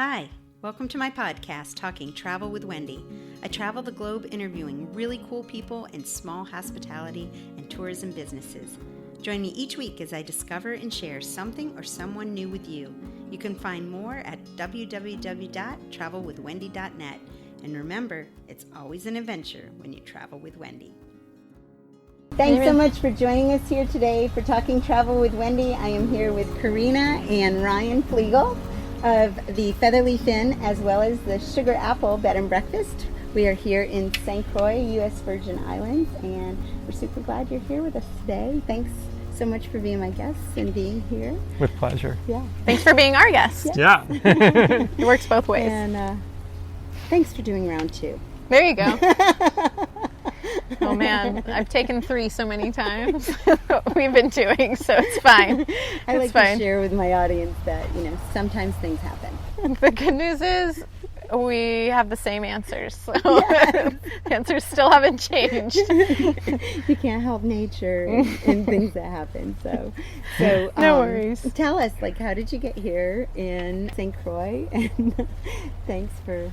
Hi, welcome to my podcast, Talking Travel with Wendy. I travel the globe interviewing really cool people in small hospitality and tourism businesses. Join me each week as I discover and share something or someone new with you. You can find more at www.travelwithwendy.net. And remember, it's always an adventure when you travel with Wendy. Thanks so much for joining us here today for Talking Travel with Wendy. I am here with Corinna and Ryan Flegel of the Featherleaf Inn as well as the Sugar Apple Bed and Breakfast. We are here in St. Croix, U.S. Virgin Islands, and we're super glad you're here with us today. Thanks so much for being my guests and being here. With pleasure. Yeah. Thanks for being our guest. Yeah. It works both ways. And thanks for doing round 2. There you go. Oh man, I've taken 3 so many times. We've been doing, so it's fine. I like to share with my audience that, sometimes things happen. The good news is we have the same answers. So Yes. the answers still haven't changed. You can't help nature and things that happen. So No worries. Tell us, how did you get here in St. Croix? And thanks for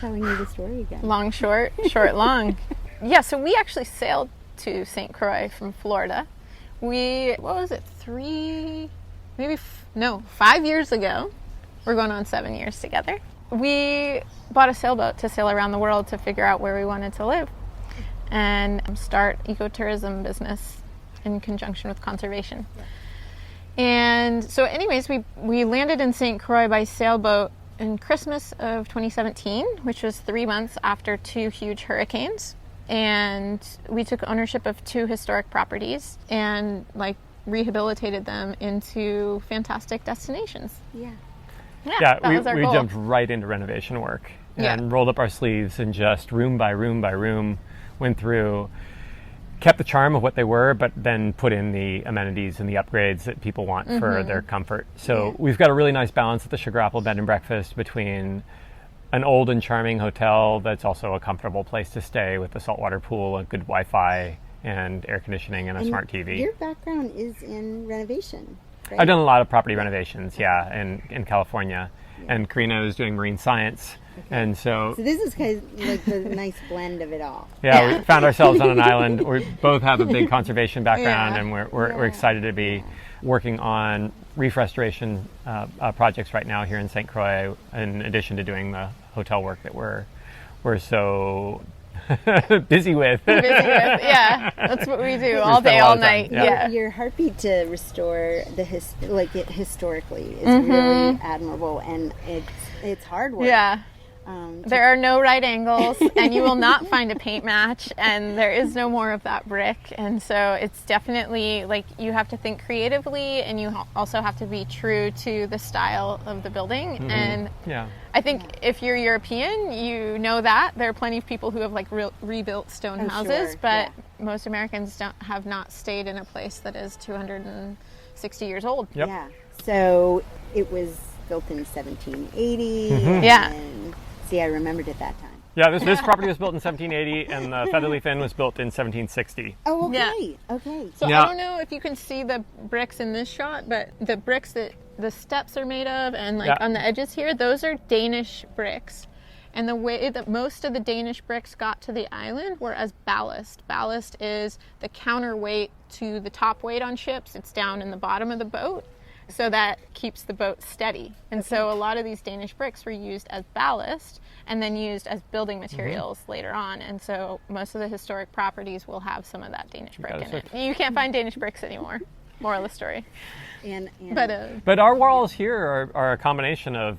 telling me the story again. Long, short, short, long. Yeah, so we actually sailed to St. Croix from Florida. What was it, 5 years ago. We're going on 7 years together. We bought a sailboat to sail around the world to figure out where we wanted to live and start ecotourism business in conjunction with conservation. Yeah. And so anyways, we landed in St. Croix by sailboat in Christmas of 2017, which was 3 months after 2 huge hurricanes. And we took ownership of 2 historic properties and rehabilitated them into fantastic destinations. Yeah. Yeah, that was our we goal. jumped right into renovation work and rolled up our sleeves and just room by room by room went through, kept the charm of what they were, but then put in the amenities and the upgrades that people want for their comfort. So we've got a really nice balance at the Sugar Apple Bed and Breakfast between an old and charming hotel that's also a comfortable place to stay with a saltwater pool, a good Wi-Fi, and air conditioning and a smart TV. Your background is in renovation, right? I've done a lot of property renovations, in California. Yeah. And Corinna is doing marine science. Okay. And so this is kind of like the nice blend of it all. Yeah, we found ourselves on an island. We both have a big conservation background, and we're excited to be working on reef restoration projects right now here in St. Croix, in addition to doing the hotel work that we're so busy with. Yeah, that's what we do all day, all night. Yeah. Your heartbeat to restore it historically is really admirable, and it's hard work. Yeah. There are no right angles, and you will not find a paint match, and there is no more of that brick. And so it's definitely you have to think creatively, and you also have to be true to the style of the building. Mm-hmm. And I think if you're European, you know that there are plenty of people who have rebuilt stone houses, but most Americans have not stayed in a place that is 260 years old. Yep. Yeah. So it was built in 1780. Mm-hmm. Yeah. And see, I remembered at that time. Yeah, this property was built in 1780, and the Featherleaf Inn was built in 1760. Oh, okay. Yeah. Okay. So I don't know if you can see the bricks in this shot, but the bricks that the steps are made of and on the edges here, those are Danish bricks. And the way that most of the Danish bricks got to the island were as ballast. Ballast is the counterweight to the top weight on ships. It's down in the bottom of the boat. So that keeps the boat steady. And so a lot of these Danish bricks were used as ballast and then used as building materials later on. And so most of the historic properties will have some of that Danish brick in it. You can't find Danish bricks anymore. Moral of the story. But our walls here are a combination of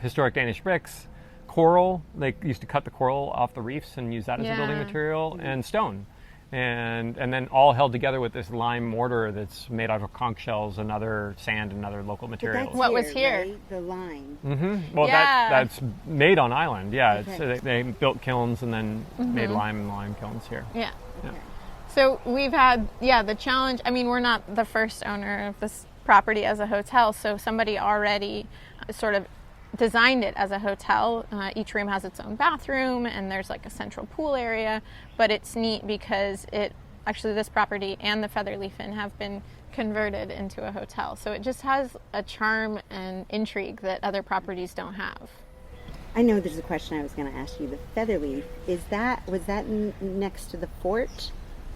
historic Danish bricks, coral. They used to cut the coral off the reefs and use that as a building material, and stone. And then all held together with this lime mortar that's made out of conch shells and other sand and other local materials. What was here? Right? The lime. Mm-hmm. Well, that's made on island. Yeah, okay. They built kilns and then made lime and lime kilns here. Yeah. Okay. So we've had the challenge. I mean, we're not the first owner of this property as a hotel, so somebody already sort of designed it as a hotel. Each room has its own bathroom, and there's a central pool area, but it's neat because it actually this property and the Featherleaf Inn have been converted into a hotel. So it just has a charm and intrigue that other properties don't have. I know there's a question I was going to ask you. The Featherleaf, was that next to the fort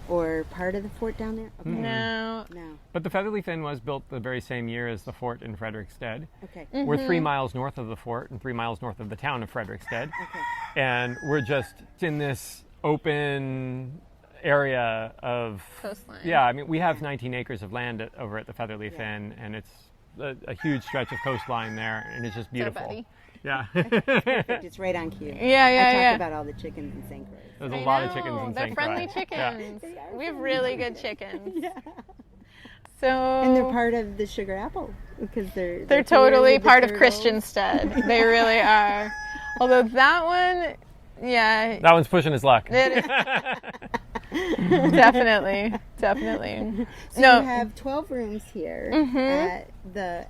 or part of the fort down there? Okay. No. But the Featherleaf Inn was built the very same year as the fort in Frederiksted. Okay. Mm-hmm. We're 3 miles north of the fort and 3 miles north of the town of Frederiksted. Okay. And we're just in this open area of Coastline. Yeah, I mean, we have 19 acres of land over at the Featherleaf Inn, and it's a huge stretch of coastline there, and it's just beautiful. So, buddy. Yeah. Perfect. It's right on cue. Yeah. I talked about all the chickens in St. Croix. There's a lot of chickens in They're St. friendly Croix. chickens. Yeah. We have really good chickens. Yeah. So And they're part of the sugar apple because they're totally the part of turtles. Christiansted. They really are. Although that one, yeah. That one's pushing his luck. Definitely. So No. you have 12 rooms here at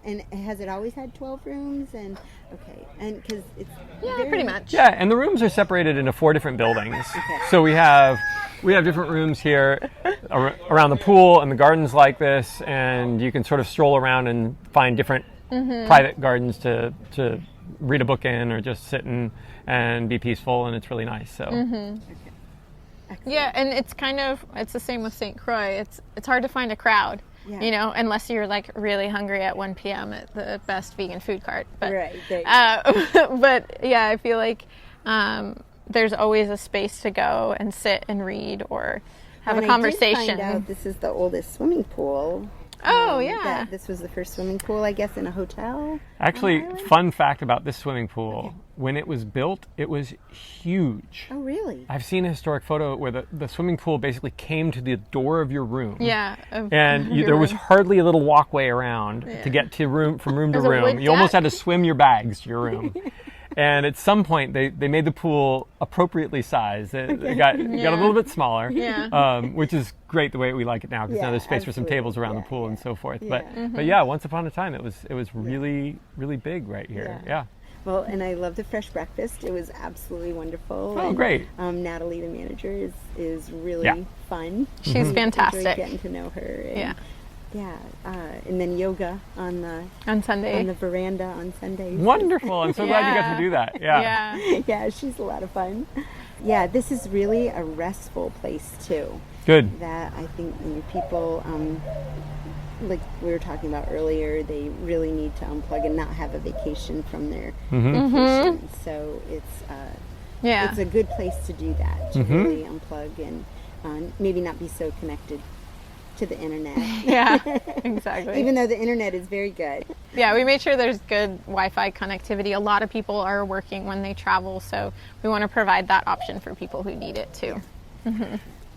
and has it always had 12 rooms? And okay, and because it's Pretty much. Yeah, and the rooms are separated into 4 different buildings. Okay. So we have different rooms here around the pool and the gardens like this, and you can sort of stroll around and find different private gardens to read a book in or just sit in and be peaceful, and it's really nice. So. Yeah, and it's the same with St. Croix. It's hard to find a crowd, unless you're like really hungry at 1 p.m. at the best vegan food cart. But, right. There you but yeah, I feel like there's always a space to go and sit and read or have a conversation. I did find out this is the oldest swimming pool. Oh, yeah. That this was the first swimming pool, I guess, in a hotel. Actually, fun fact about this swimming pool, when it was built, it was huge. Oh, really? I've seen a historic photo where the swimming pool basically came to the door of your room. Yeah. And there was hardly a little walkway around to get to from room to There's a room. wood You almost deck. had to swim your bags to your room. And at some point, they made the pool appropriately sized. It got a little bit smaller, which is great the way we like it now, because now there's space for some tables around the pool and so forth. Yeah. But yeah, once upon a time, it was really, really big right here. Yeah. Well, and I love the fresh breakfast. It was absolutely wonderful. Oh, and, great. Natalie, the manager, is really fun. She's fantastic. Enjoyed getting to know her. And, and then yoga on Sunday. on the veranda on Sundays. Wonderful. I'm so glad you got to do that. Yeah. Yeah, she's a lot of fun. Yeah, this is really a restful place too. Good. That I think people, like we were talking about earlier, they really need to unplug and not have a vacation from their vacation. So it's a good place to do that, to really unplug and maybe not be so connected to the internet. Yeah, exactly. Even though the internet is very good. Yeah, we made sure there's good Wi-Fi connectivity. A lot of people are working when they travel, so we want to provide that option for people who need it too.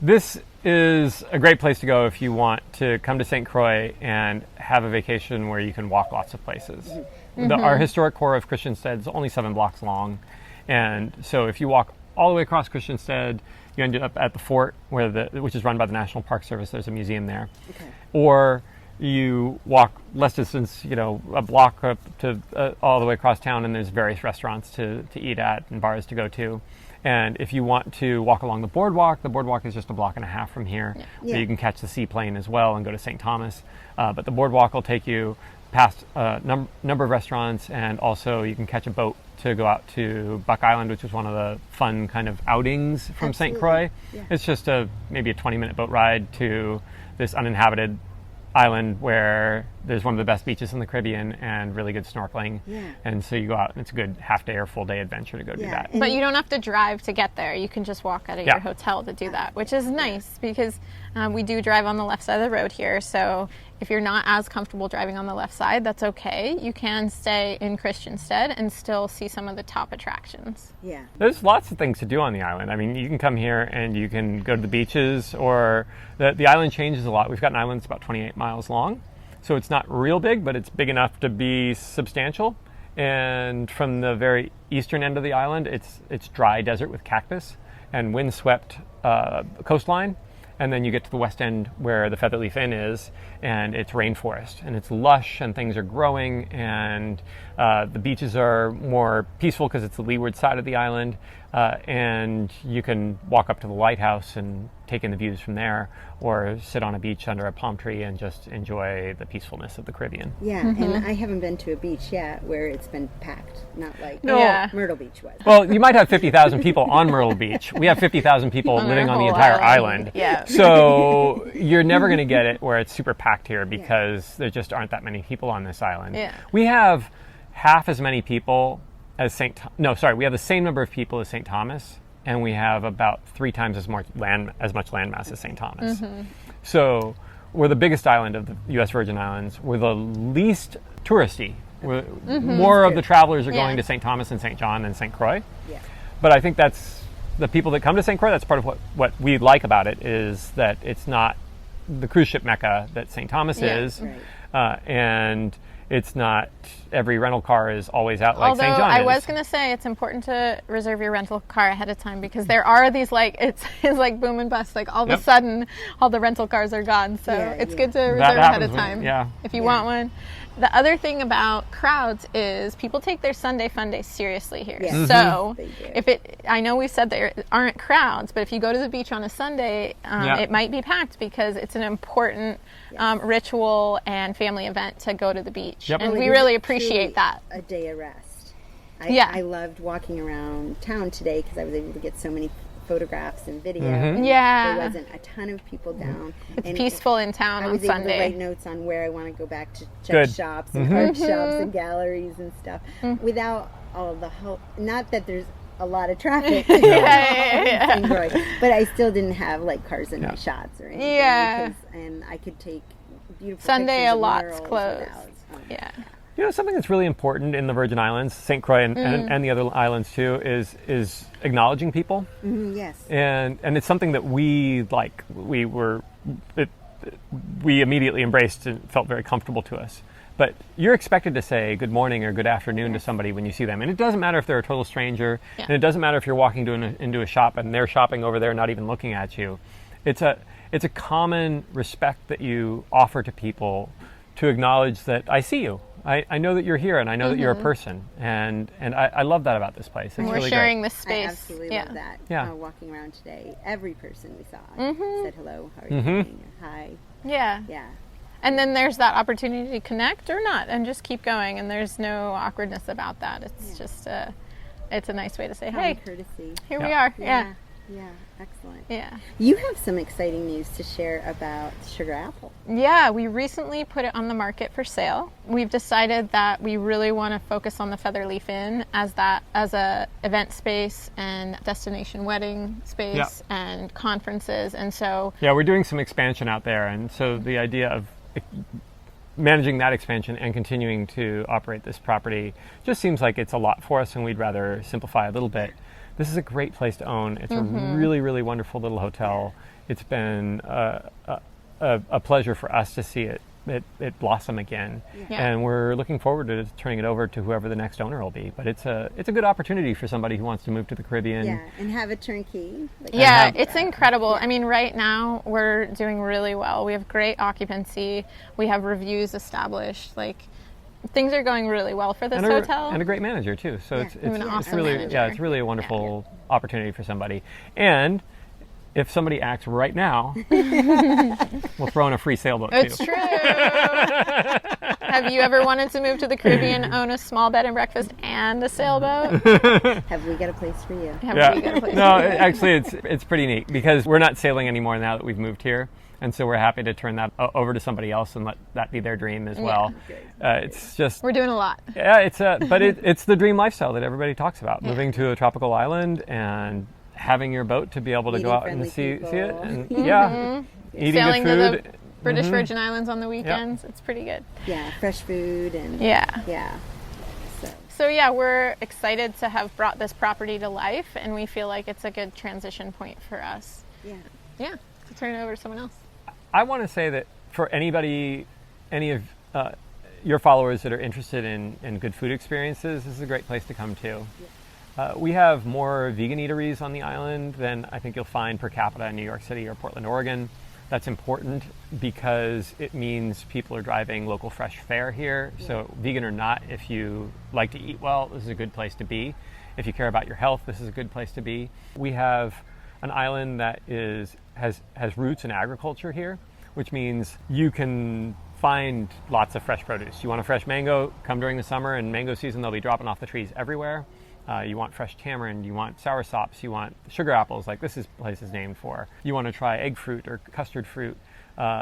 This is a great place to go if you want to come to St. Croix and have a vacation where you can walk lots of places. Our historic core of Christiansted is only 7 blocks long, and so if you walk all the way across Christiansted, you end up at the fort, which is run by the National Park Service. There's a museum there. Okay. Or you walk less distance, a block up to all the way across town, and there's various restaurants to eat at and bars to go to. And if you want to walk along the boardwalk is just a block and a half from here. So you can catch the seaplane as well and go to St. Thomas. But the boardwalk will take you past a number of restaurants, and also you can catch a boat to go out to Buck Island, which is one of the fun kind of outings from St. Croix. Yeah. It's just maybe a 20-minute boat ride to this uninhabited island where there's one of the best beaches in the Caribbean and really good snorkeling. Yeah. And so you go out and it's a good half-day or full-day adventure to go do that. But you don't have to drive to get there. You can just walk out of your hotel to do that, which is nice because we do drive on the left side of the road here. So if you're not as comfortable driving on the left side, that's okay. You can stay in Christiansted and still see some of the top attractions. Yeah. There's lots of things to do on the island. I mean, you can come here and you can go to the beaches, or the island changes a lot. We've got an island that's about 28 miles long. So it's not real big, but it's big enough to be substantial. And from the very eastern end of the island, it's dry desert with cactus and windswept coastline. And then you get to the west end where the Featherleaf Inn is, and it's rainforest, and it's lush, and things are growing, and the beaches are more peaceful because it's the leeward side of the island. and you can walk up to the lighthouse and take in the views from there, or sit on a beach under a palm tree and just enjoy the peacefulness of the Caribbean. Yeah, and I haven't been to a beach yet where it's been packed, not like Myrtle Beach was. Well, you might have 50,000 people on Myrtle Beach. We have 50,000 people living on the entire island. Yeah. So you're never going to get it where it's super packed here because there just aren't that many people on this island. Yeah. We have half as many people as we have the same number of people as St. Thomas, and we have about 3 times as much landmass as St. Thomas. So we're the biggest island of the U.S. Virgin Islands. We're the least touristy. More of the travelers are going to St. Thomas and St. John than St. Croix. Yeah. But I think that's the people that come to St. Croix. That's part of what we like about it, is that it's not the cruise ship mecca that St. Thomas is, and it's not every rental car is always out like St. John is. Although I was going to say it's important to reserve your rental car ahead of time, because there are these it's like boom and bust. Like all of a sudden, all the rental cars are gone. So it's good to reserve ahead of time if you want one. The other thing about crowds is people take their Sunday FUNday seriously here. Yeah. So I know we said there aren't crowds, but if you go to the beach on a Sunday, it might be packed because it's an important ritual and family event to go to the beach. Yep. And we really appreciate that. A day of rest. I loved walking around town today because I was able to get so many photographs and video. Yeah. There wasn't a ton of people down. It's peaceful in town on Sunday. I was able to write notes on where I want to go back to check shops and art shops and galleries and stuff without all the not that there's a lot of traffic. But I still didn't have like cars in my shots or anything. Yeah. And I could take beautiful Sunday pictures a lot's of closed. Yeah. You know, something that's really important in the Virgin Islands, St. Croix and the other islands too, is acknowledging people. Yes. And it's something that we like. We immediately embraced and felt very comfortable to us. But you're expected to say good morning or good afternoon to somebody when you see them. And it doesn't matter if they're a total stranger. And it doesn't matter if you're walking into a shop and they're shopping over there not even looking at you. It's a common respect that you offer to people to acknowledge that I see you. I know that you're here, and I know that you're a person, and I love that about this place. It's we're really sharing great. this space. I absolutely love that. Yeah. Walking around today, every person we saw said hello, how are you doing, or hi. Yeah. Yeah. And then there's that opportunity to connect or not, and just keep going. And there's no awkwardness about that. It's just it's a nice way to say, hey, courtesy. Here we are. Yeah. Yeah, excellent. Yeah. You have some exciting news to share about Sugar Apple. Yeah, we recently put it on the market for sale. We've decided that we really want to focus on the Featherleaf Inn as a event space and destination wedding space and conferences. And so we're doing some expansion out there, and so the idea of managing that expansion and continuing to operate this property just seems like it's a lot for us, and we'd rather simplify a little bit. This is a great place to own. It's a really, really wonderful little hotel. It's been a pleasure for us to see it blossom again, and we're looking forward to turning it over to whoever the next owner will be. But it's a good opportunity for somebody who wants to move to the Caribbean. Yeah, and have a turnkey. It's incredible. I mean, right now we're doing really well. We have great occupancy. We have reviews established. Things are going really well for this hotel. And a great manager too. So it's awesome really manager. It's really a wonderful opportunity for somebody. And if somebody acts right now, we'll throw in a free sailboat too. It's true. Have you ever wanted to move to the Caribbean, own a small bed and breakfast and a sailboat? Have we got a place for you? Actually, it's pretty neat because we're not sailing anymore now that we've moved here. And so we're happy to turn that over to somebody else and let that be their dream as well. It's just we're doing a lot. Yeah, it's the dream lifestyle that everybody talks about. Moving to a tropical island and having your boat to be able to go out and see it, and eating sailing good food. To the British Virgin Islands on the weekends. It's pretty good. Yeah, fresh food and So we're excited to have brought this property to life, and we feel like it's a good transition point for us. To turn it over to someone else. I want to say that for any of your followers that are interested in good food experiences, this is a great place to come to. We have more vegan eateries on the island than I think you'll find per capita in New York City or Portland, Oregon. That's important because it means people are driving local fresh fare here. So vegan or not, if you like to eat well, this is a good place to be. If you care about your health, this is a good place to be. We have an island that has roots in agriculture here, which means you can find lots of fresh produce. You want a fresh mango, come during the summer and mango season, they'll be dropping off the trees everywhere. You want fresh tamarind, you want soursops, you want sugar apples, like this place is named for. You want to try egg fruit or custard fruit.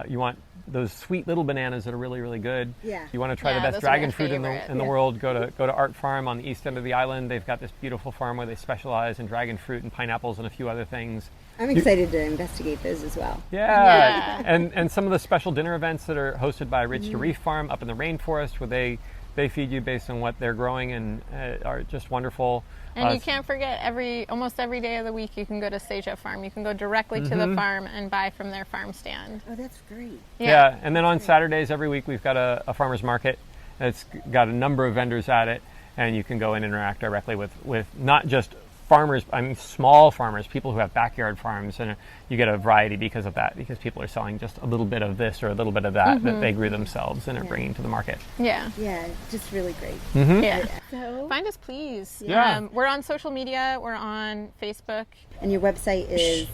You want those sweet little bananas that are really, really good. Yeah. You want to try the best dragon fruit in the world, go to Art Farm on the east end of the island. They've got this beautiful farm where they specialize in dragon fruit and pineapples and a few other things. I'm excited to investigate those as well. Yeah. And some of the special dinner events that are hosted by Ridge to Reef Farm up in the rainforest, where they feed you based on what they're growing and are just wonderful. And you can't forget, almost every day of the week you can go to Seja Farm. You can go directly to the farm and buy from their farm stand. Oh, that's great. Yeah, and then on Saturdays every week we've got a farmer's market. It's got a number of vendors at it, and you can go and interact directly with not just farmers, small farmers, people who have backyard farms, and you get a variety because of that, because people are selling just a little bit of this or a little bit of that that they grew themselves and are bringing to the market. Yeah. Yeah, just really great. Yeah. So, Find us, please. Yeah. We're on social media. We're on Facebook. and your website is?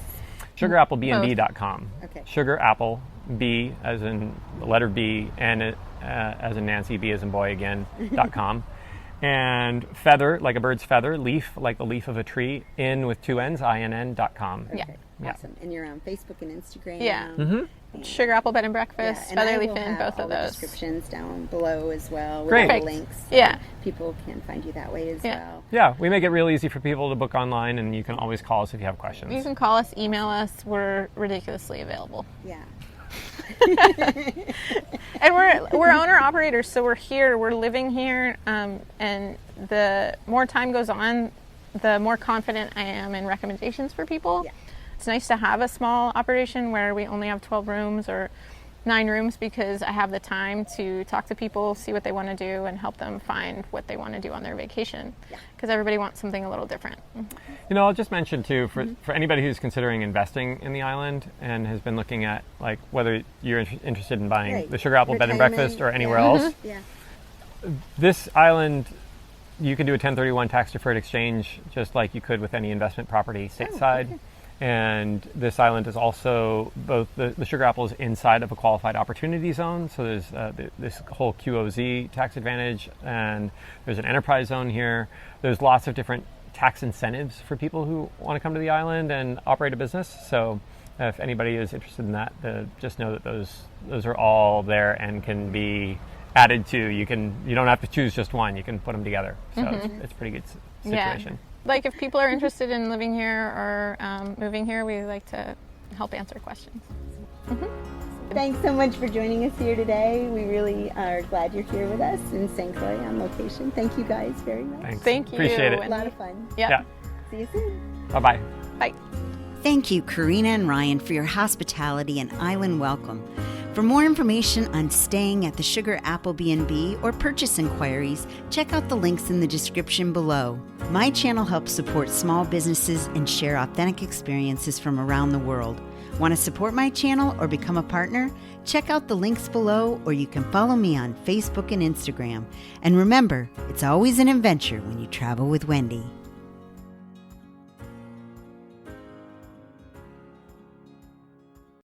SugarAppleBnB.com. Okay. Sugar Apple, B as in the letter B, and as in Nancy, B as in boy again, .com. And feather, like a bird's feather, leaf, like the leaf of a tree, in with two N's, INN.com. Okay. Yeah. Awesome. And you're on Facebook and Instagram. Yeah. Sugar Apple Bed and Breakfast, and I Featherleaf will Inn, have both all of the those. descriptions down below as well with Great. all the links. Yeah. People can find you that way as well. Yeah, we make it real easy for people to book online, and you can always call us if you have questions. You can call us, email us. We're ridiculously available. Yeah. And we're owner operators, so we're here, we're living here, and the more time goes on, the more confident I am in recommendations for people. Yeah. It's nice to have a small operation where we only have 12 rooms or 9 rooms, because I have the time to talk to people, see what they want to do, and help them find what they want to do on their vacation. Because everybody wants something a little different. You know, I'll just mention too, for anybody who's considering investing in the island and has been looking at, like, whether you're interested in buying the Sugar Apple Bed and Breakfast or anywhere else, this island, you can do a 1031 tax deferred exchange just like you could with any investment property stateside. Okay. And this island is also both the Sugar Apple is inside of a qualified opportunity zone, so there's this whole QOZ tax advantage, and there's an enterprise zone here. There's lots of different tax incentives for people who want to come to the island and operate a business. So if anybody is interested in that, just know that those are all there and can be added to. You don't have to choose just one. You can put them together. So it's a pretty good situation. Yeah. Like, if people are interested in living here or moving here, we like to help answer questions. Thanks so much for joining us here today. We really are glad you're here with us in St. Croix on location. Thank you guys very much. Thanks. Thank you. Appreciate it. A lot of fun. Yeah. See you soon. Bye-bye. Bye. Thank you, Corinna and Ryan, for your hospitality and island welcome. For more information on staying at the Sugar Apple B&B or purchase inquiries, check out the links in the description below. My channel helps support small businesses and share authentic experiences from around the world. Want to support my channel or become a partner? Check out the links below, or you can follow me on Facebook and Instagram. And remember, it's always an adventure when you travel with Wendy.